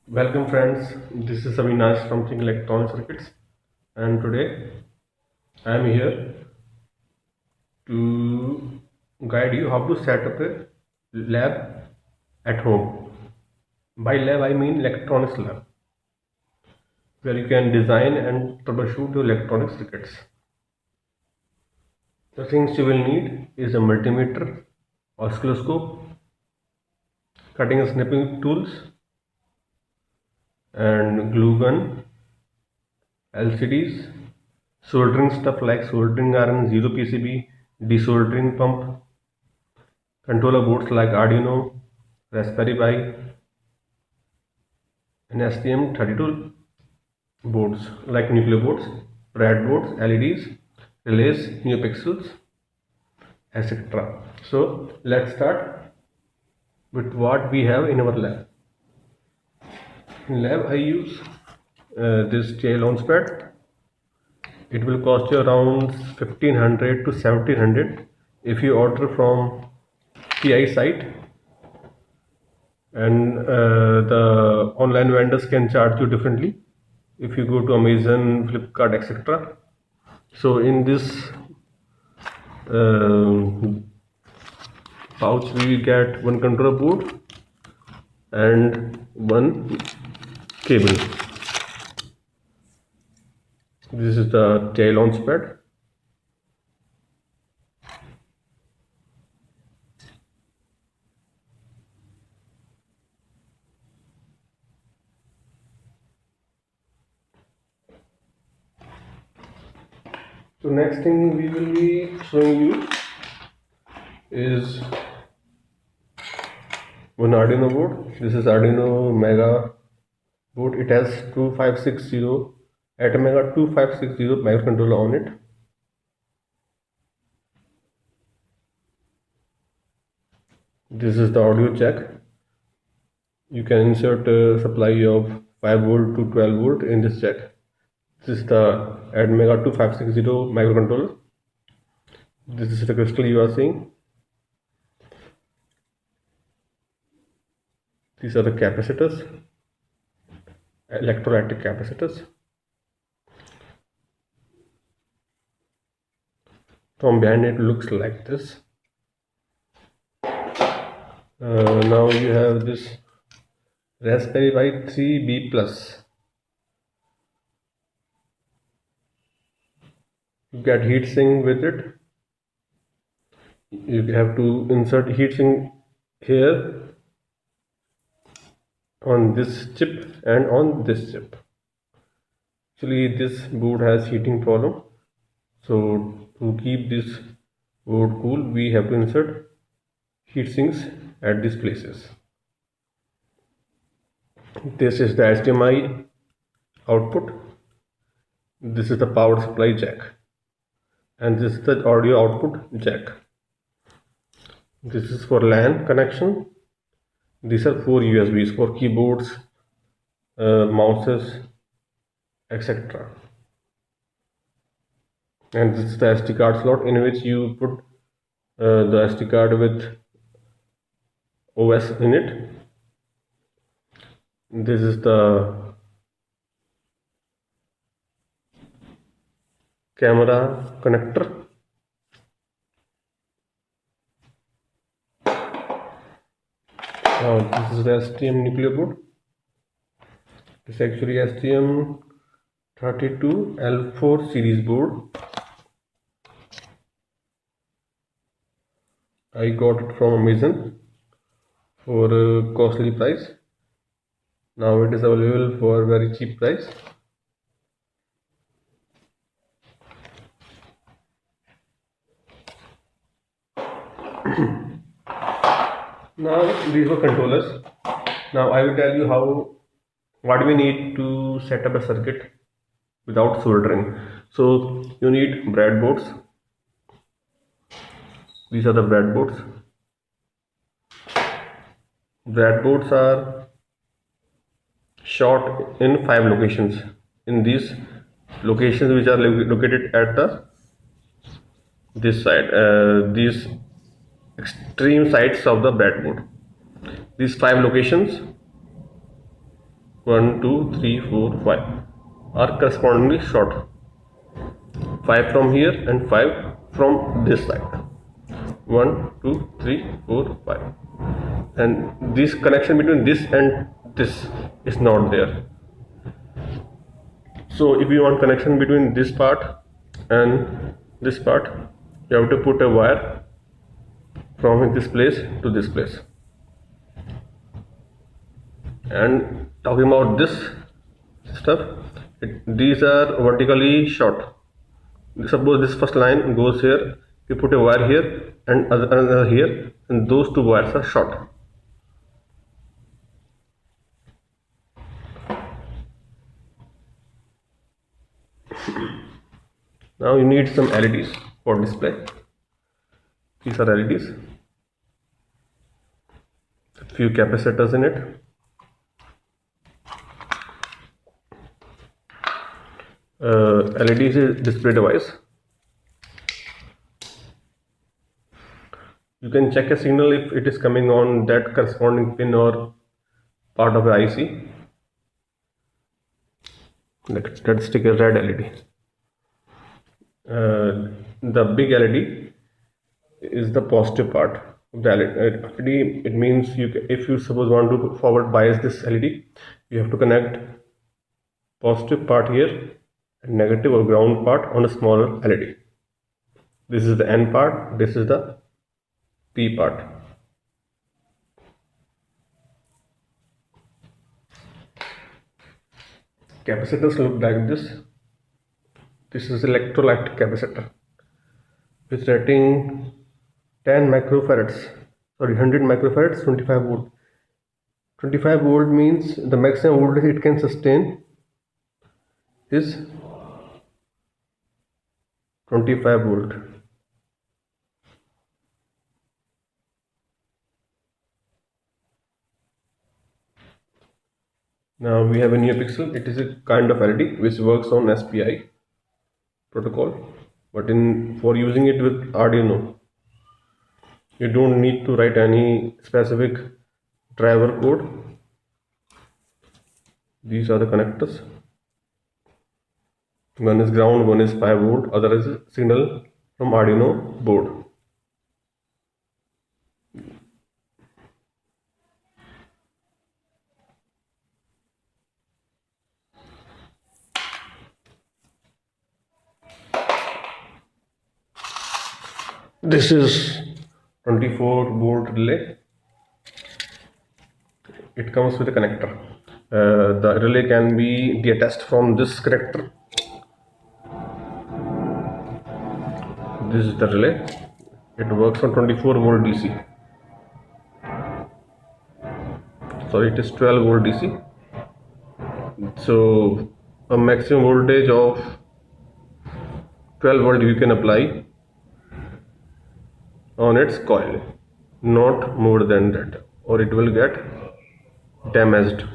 Welcome friends, this is Avinash from Think Electronic Circuits, and today I am here to guide you how to set up a lab at home. By lab I mean electronics lab, where you can design and troubleshoot your electronic circuits. The things you will need is a multimeter, oscilloscope, cutting and snipping tools, and glue gun, LCDs, soldering stuff like soldering iron, zero PCB, desoldering pump, controller boards like Arduino, Raspberry Pi, and STM32 boards like nucleo boards, breadboards, LEDs, relays, neopixels, etc. So let's start with what we have in our lab. In lab, I use this J launch pad. It will cost you around 1500 to 1700 if you order from TI site, and the online vendors can charge you differently if you go to Amazon, Flipkart, etc. So in this pouch we get one controller board and one cable. This is the tail launch pad. So next thing we will be showing you is one Arduino board. This is Arduino Mega board. It has 2560 Atmega 2560 microcontroller on it. This is the audio jack. You can insert a supply of 5 volt to 12 volt in this jack. This is the Atmega 2560 microcontroller. This is the crystal you are seeing. These are the capacitors, electrolytic capacitors. From behind it looks like this. Now you have this Raspberry Pi 3B plus. You get heatsink with it. You have to insert heatsink here on this chip and on this chip. Actually this board has heating problem, so to keep this board cool we have to insert heatsinks at these places. This is the HDMI output. This is the power supply jack, and this is the audio output jack. This is for LAN connection. These are 4 USBs for keyboards, mouses, etc. And this is the SD card slot in which you put the SD card with OS in it. This is the camera connector. This is the STM nucleo board. This is actually STM32L4 series board. I got it from Amazon for a costly price. Now it is available for a very cheap price. Now these were controllers. Now I will tell you what we need to set up a circuit without soldering. So you need breadboards. These are the breadboards. Breadboards are short in 5 locations. In these locations which are located at this side, these extreme sides of the breadboard. These 5 locations 1, 2, 3, 4, 5 are correspondingly short. 5 from here and 5 from this side. 1, 2, 3, 4, 5. And this connection between this and this is not there. So if you want connection between this part and this part, you have to put a wire from this place to this place. And talking about this stuff, these are vertically short. Suppose this first line goes here, you put a wire here and another here, and those two wires are short. Now you need some LEDs for display. These are LEDs. A few capacitors in it. LED is a display device. You can check a signal if it is coming on that corresponding pin or part of the IC. Let's take a red LED. The big LED is the positive part of the LED. It means if you suppose want to forward bias this LED, you have to connect positive part here and negative or ground part on a smaller LED. This is the N part, this is the P part. Capacitors look like this. This is electrolyte capacitor with rating 10 microfarads, 100 microfarads, 25 volt. 25 volt means the maximum voltage it can sustain is 25 volt. Now we have a NeoPixel. It is a kind of LED which works on SPI protocol, but for using it with Arduino, you don't need to write any specific driver code. These are the connectors. One is ground, one is 5 volt, other is signal from Arduino board. This is 24 volt relay. It comes with a connector. The relay can be detached from this connector. This is the relay. It works on 24 volt DC. Sorry, it is 12 volt DC. So a maximum voltage of 12 volt you can apply on its coil, not more than that, or it will get damaged.